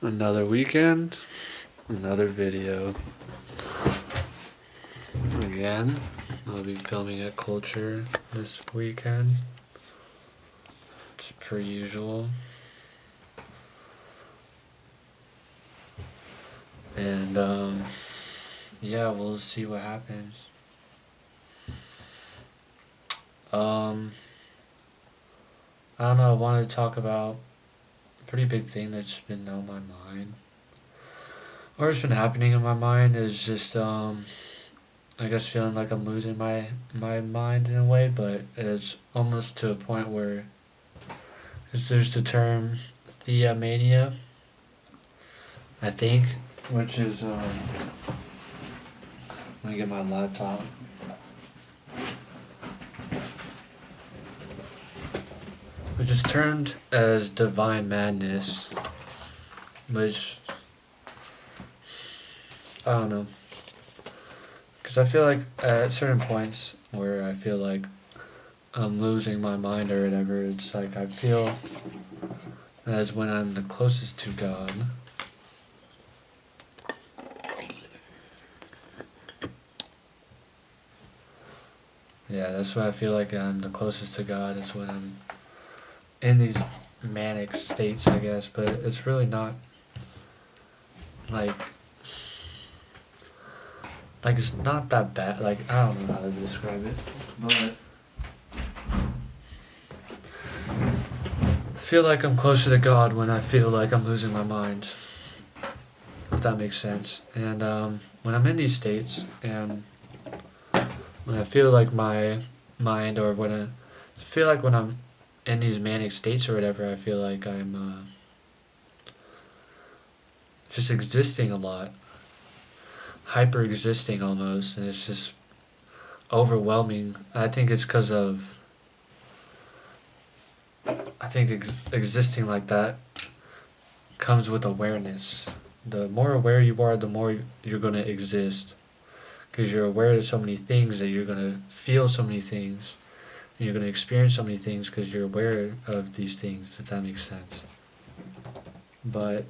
Another weekend, another video. Again, I'll be filming at Culture this weekend. It's per usual. And yeah, we'll see what happens. I don't know, I wanted to talk about a pretty big thing that's been on my mind. Or it's been happening in my mind is just I guess feeling like I'm losing my mind in a way, but it's almost to a point where cause there's the term Theia mania, I think, which is let me get my laptop. Which is termed as divine madness, which I don't know. Because I feel like at certain points where I feel like I'm losing my mind or whatever, it's like I feel as when I'm the closest to God. Yeah, that's what I feel like I'm the closest to God. It's when I'm in these manic states, I guess, but it's really not like it's not that bad. Like, I don't know how to describe it, but I feel like I'm closer to God when I feel like I'm losing my mind, if that makes sense. And when I'm in these states and when I feel like my mind, or when I feel like when I'm in these manic states or whatever, I feel like I'm just existing a lot, hyper existing almost, and it's just overwhelming. I think it's because of existing like that comes with awareness. The more aware you are, the more you're gonna exist, because you're aware of so many things that you're gonna feel so many things, and you're gonna experience so many things because you're aware of these things. If that makes sense. But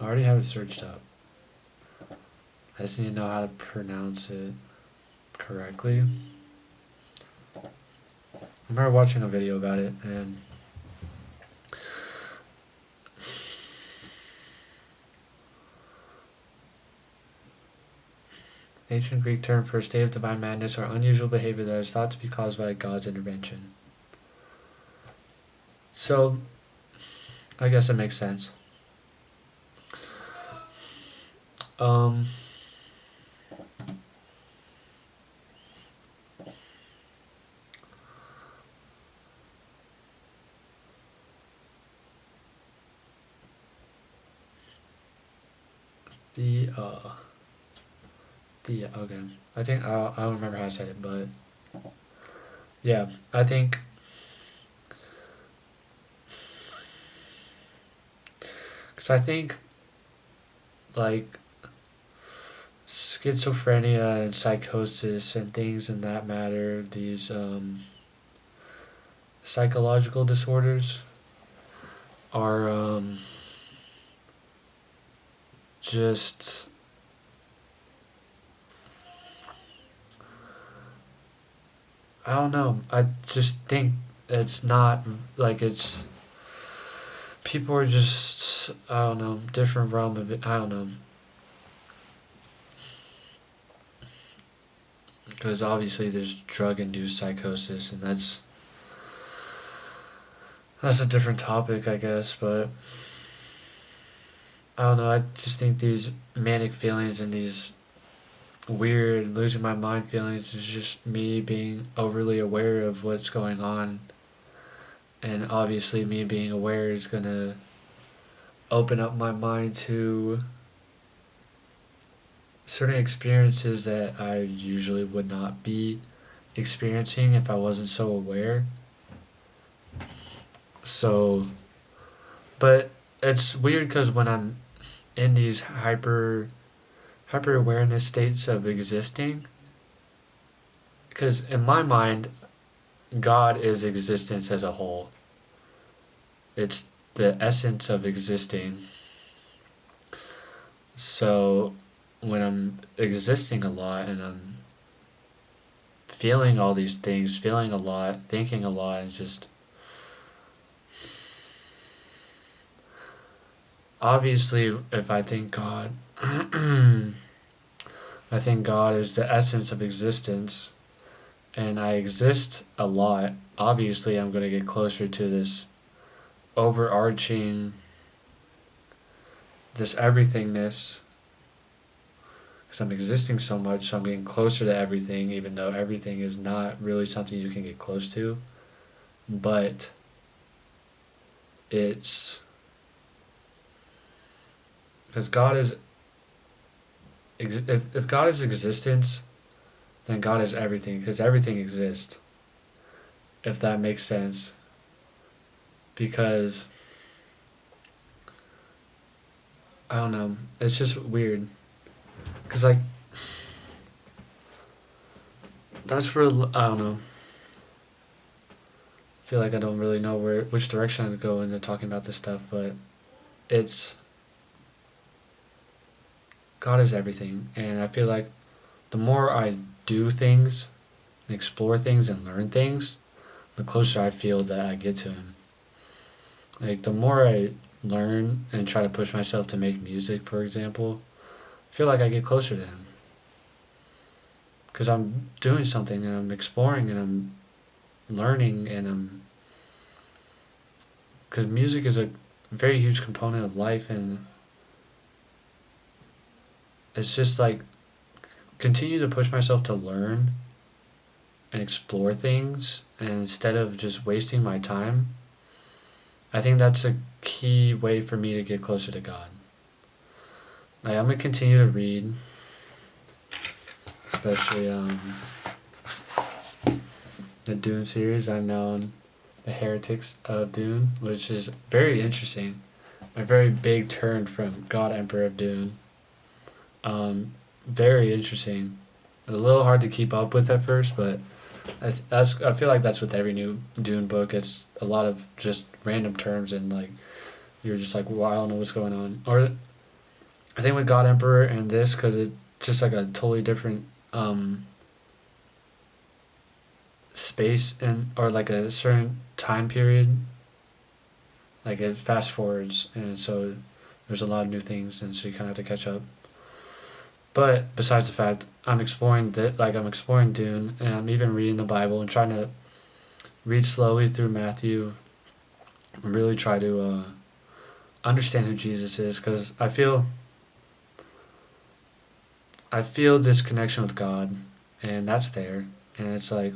I already have it searched up. I just need to know how to pronounce it correctly. I remember watching a video about it, and ancient Greek term for a state of divine madness or unusual behavior that is thought to be caused by God's intervention. So, I guess it makes sense. Um, the okay. I think I don't remember how I said it, but yeah, I think because I think like schizophrenia and psychosis and things in that matter, these psychological disorders are just I don't know. I just think it's not like it's people are just I don't know, different realm of it. I don't know, because obviously there's drug induced psychosis, and that's a different topic, I guess. But I don't know. I just think these manic feelings and these weird losing my mind feelings is just me being overly aware of what's going on, and obviously me being aware is gonna open up my mind to certain experiences that I usually would not be experiencing if I wasn't so aware. So, but it's weird because when I'm in these hyper awareness states of existing, because in my mind God is existence as a whole. it's the essence of existing. So when I'm existing a lot and I'm feeling all these things, feeling a lot, thinking a lot, and just obviously, if I think God, I think God is the essence of existence, and I exist a lot. Obviously, I'm going to get closer to this overarching, this everythingness, because I'm existing so much, so I'm getting closer to everything, even though everything is not really something you can get close to. But it's because God is, if God is existence, then God is everything, because everything exists, if that makes sense. Because, I don't know, it's just weird. Because, like, that's where, I don't know, I feel like I don't really know which direction to go into talking about this stuff, but it's, God is everything. And I feel like the more I do things and explore things and learn things, the closer I feel that I get to Him. Like, the more I learn and try to push myself to make music, for example, I feel like I get closer to Him. Because I'm doing something and I'm exploring and I'm learning and I'm. Because music is a very huge component of life, and it's just like continue to push myself to learn and explore things, and instead of just wasting my time, I think that's a key way for me to get closer to God. Like, I'm gonna continue to read, especially the Dune series. I'm now on the Heretics of Dune, which is very interesting. A very big turn from God Emperor of Dune. Very interesting. A little hard to keep up with at first, but I feel like that's with every new Dune book. It's a lot of just random terms, and like you're just like, well, I don't know what's going on. Or I think with God Emperor and this, because it's just like a totally different space, and or like a certain time period. Like it fast forwards, and so there's a lot of new things, and so you kind of have to catch up. But besides the fact, I'm exploring I'm exploring Dune, and I'm even reading the Bible and trying to read slowly through Matthew, and really try to understand who Jesus is, because I feel this connection with God, and that's there, and it's like,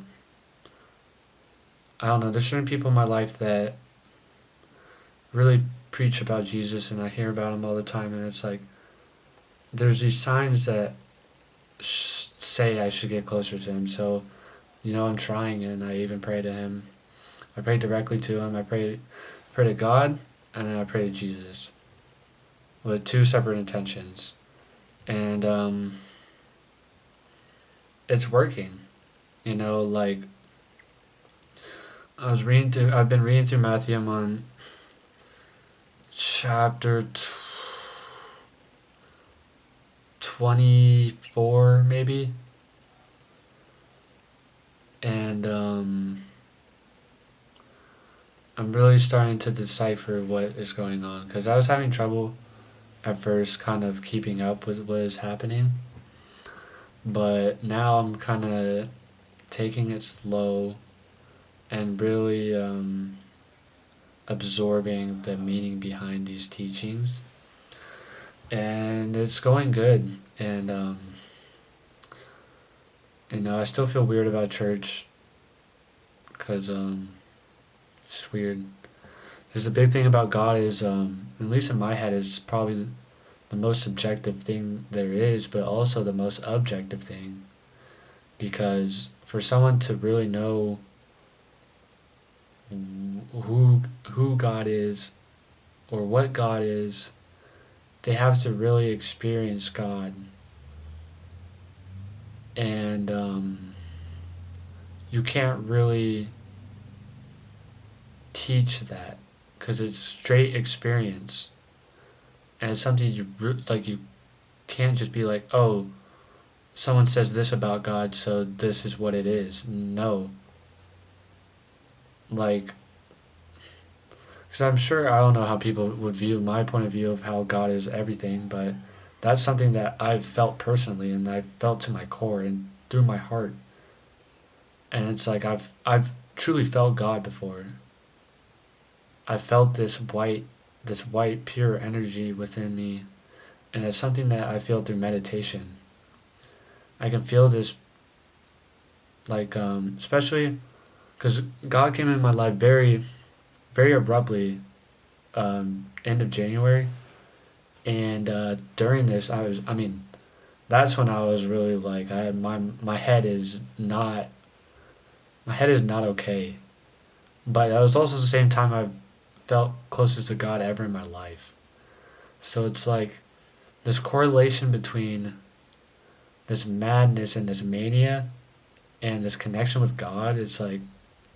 I don't know. There's certain people in my life that really preach about Jesus, and I hear about him all the time, and it's like there's these signs that say I should get closer to him. So, I'm trying, and I even pray to him. I pray directly to him. I pray to God, and then I pray to Jesus, with two separate intentions, and it's working. Like I've been reading through Matthew. I'm on chapter 24 maybe, and I'm really starting to decipher what is going on, because I was having trouble at first kind of keeping up with what is happening, but now I'm kind of taking it slow and really absorbing the meaning behind these teachings, and it's going good. And I still feel weird about church, because it's just weird. There's a big thing about God is, at least in my head, is probably the most subjective thing there is, but also the most objective thing. Because for someone to really know who God is or what God is, they have to really experience God. And you can't really teach that, because it's straight experience, and it's something like you can't just be like, oh, someone says this about God, so this is what it is. No, like, because I'm sure I don't know how people would view my point of view of how God is everything, but that's something that I've felt personally and I've felt to my core and through my heart, and it's like I've truly felt God before. I felt this white pure energy within me, and it's something that I feel through meditation. I can feel this, like, especially because God came in my life very abruptly, end of January, and during this I mean, that's when I was really like, my head is not okay, but that was also the same time I felt closest to God ever in my life. So it's like this correlation between this madness and this mania and this connection with God. It's like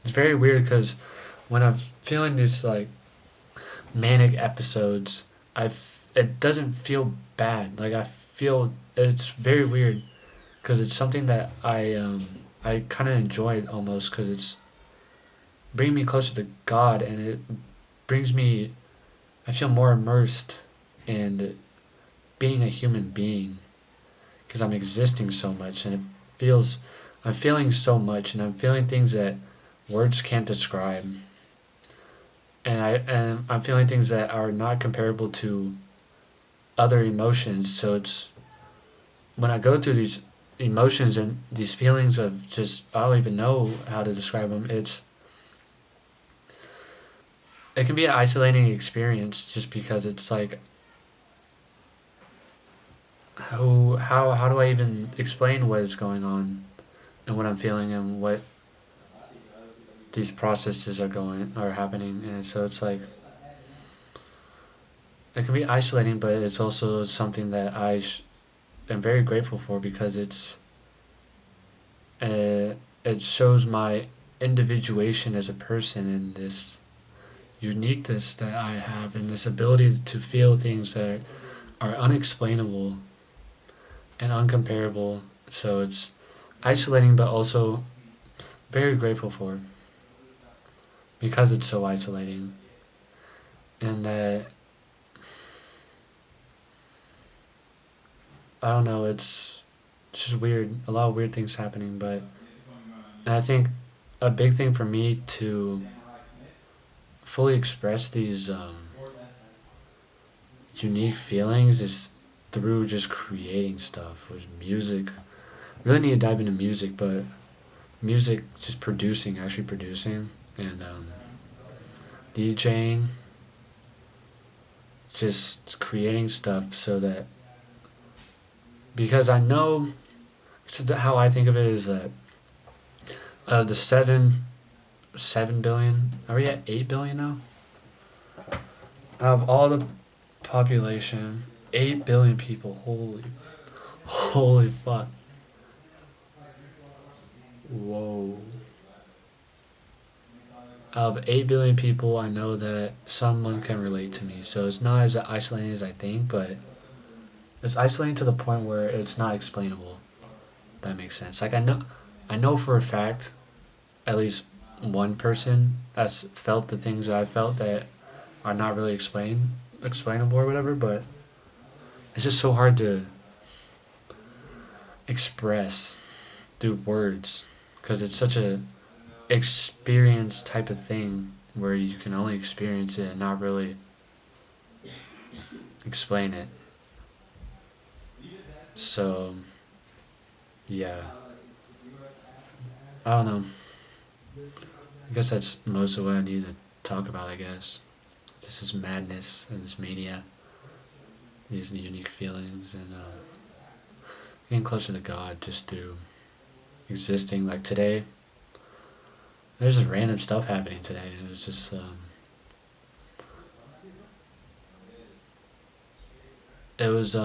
it's very weird because when I'm feeling these like manic episodes, it doesn't feel bad. Like I feel it's very weird because it's something that I kind of enjoy it almost because it's bringing me closer to God, and it brings me, I feel more immersed in being a human being because I'm existing so much, and it feels I'm feeling so much, and I'm feeling things that words can't describe, and I'm feeling things that are not comparable to other emotions. So it's when I go through these emotions and these feelings of just I don't even know how to describe them. It can be an isolating experience just because it's like how do I even explain what is going on and what I'm feeling and what these processes are happening, and so it's like it can be isolating, but it's also something that am very grateful for because it shows my individuation as a person and this uniqueness that I have and this ability to feel things that are unexplainable and uncomparable. So it's isolating, but also very grateful for because it's so isolating, and that I don't know. It's just weird. A lot of weird things happening, but and I think a big thing for me to fully express these unique feelings is through just creating stuff with music. Really need to dive into music, but music just producing, actually producing, and DJing, just creating stuff so that because I know so how I think of it is that the 7 billion, are we at 8 billion now? Out of all the population, 8 billion people. Holy fuck. Whoa. Out of 8 billion people, I know that someone can relate to me. So it's not as isolating as I think, but it's isolating to the point where it's not explainable. If that makes sense. Like I know for a fact, at least one person that's felt the things that I felt that are not really explainable or whatever, but it's just so hard to express through words because it's such a experience type of thing where you can only experience it and not really explain it. So yeah, I don't know. I guess that's most of what I need to talk about. I guess just this madness and this mania, these unique feelings, and getting closer to God just through existing. Like today, there's just random stuff happening today. It was just it was I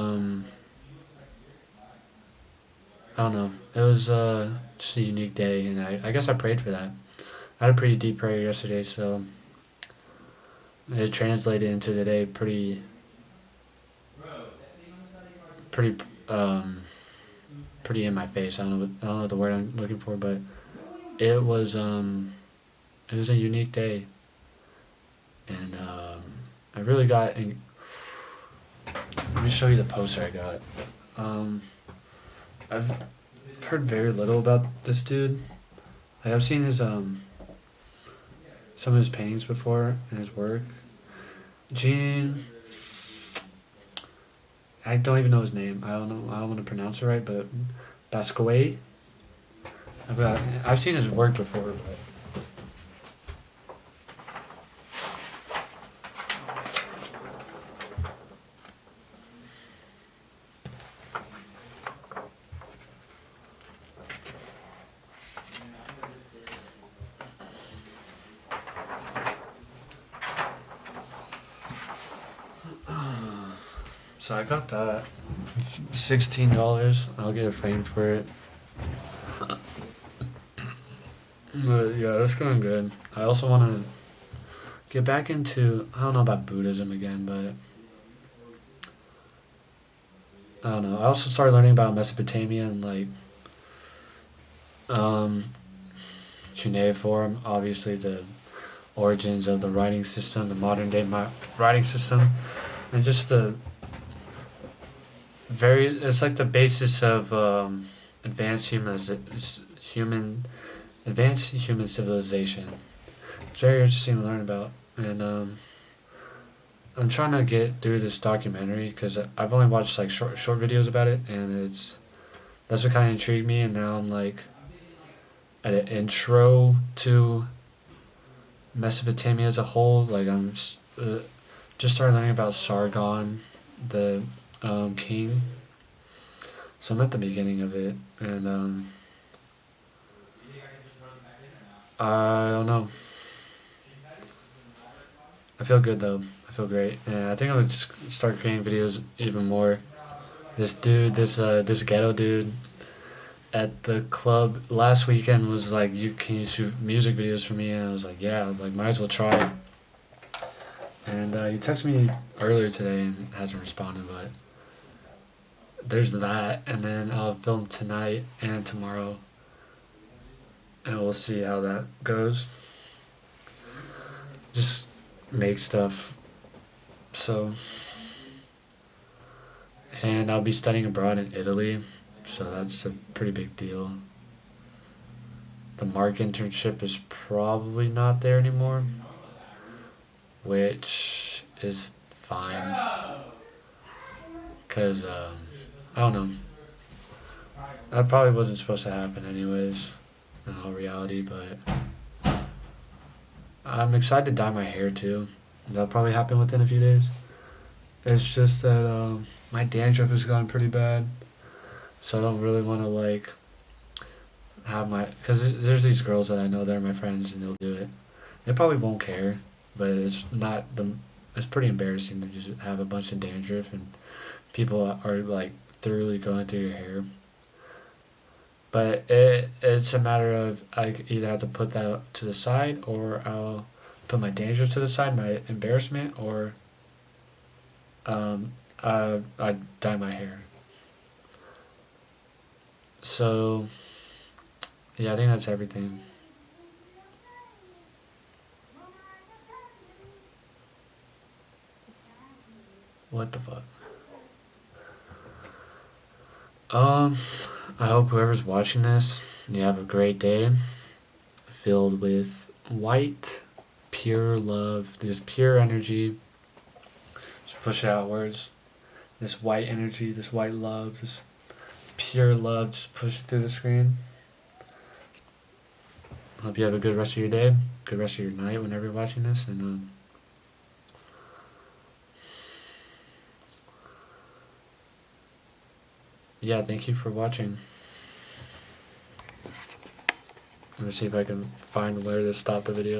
don't know. It was just a unique day, and I guess I prayed for that. I had a pretty deep prayer yesterday, so it translated into today pretty um pretty in my face. I don't know the word I'm looking for, but it was it was a unique day, and I really got. Let me show you the poster I got. Um, I've heard very little about this dude. Like, I've seen his some of his paintings before and his work. Gene, I don't even know his name. I don't know. I don't want to pronounce it right, but Basquiat. I've seen his work before, but so I got that. $16. I'll get a frame for it. But yeah, that's going good. I also want to get back into. I don't know about Buddhism again, but I don't know. I also started learning about Mesopotamia and like um, cuneiform. Obviously, the origins of the writing system, the modern day writing system, and just the very. It's like the basis of advanced human advanced human civilization. It's very interesting to learn about, and I'm trying to get through this documentary because I've only watched like short videos about it, and that's what kind of intrigued me. And now I'm like at an intro to Mesopotamia as a whole. Like I'm just started learning about Sargon, the king. So I'm at the beginning of it, and I don't know. I feel good though. I feel great, and I think I'm gonna just start creating videos even more. This ghetto dude at the club last weekend was like, "You can you shoot music videos for me?" And I was like, "Yeah, like might as well try." And he texted me earlier today and hasn't responded, but there's that. And then I'll film tonight and tomorrow, and we'll see how that goes. Just make stuff. So, and I'll be studying abroad in Italy, so that's a pretty big deal. The Mark internship is probably not there anymore, which is fine, because I don't know. That probably wasn't supposed to happen anyways, in all reality, but I'm excited to dye my hair too. That'll probably happen within a few days. It's just that my dandruff has gotten pretty bad, so I don't really want to like have my because there's these girls that I know that are my friends and they'll do it. They probably won't care, but it's not the. It's pretty embarrassing to just have a bunch of dandruff and people are like thoroughly going through your hair. But it's a matter of I either have to put that to the side or I'll put my dandruff to the side, my embarrassment, or I dye my hair. So yeah, I think that's everything. What the fuck? Um, I hope whoever's watching this, you have a great day filled with white, pure love, this pure energy. Just push it outwards. This white energy, this white love, this pure love, just push it through the screen. Hope you have a good rest of your day, good rest of your night whenever you're watching this, and yeah, thank you for watching. Let me see if I can find where to stop the video.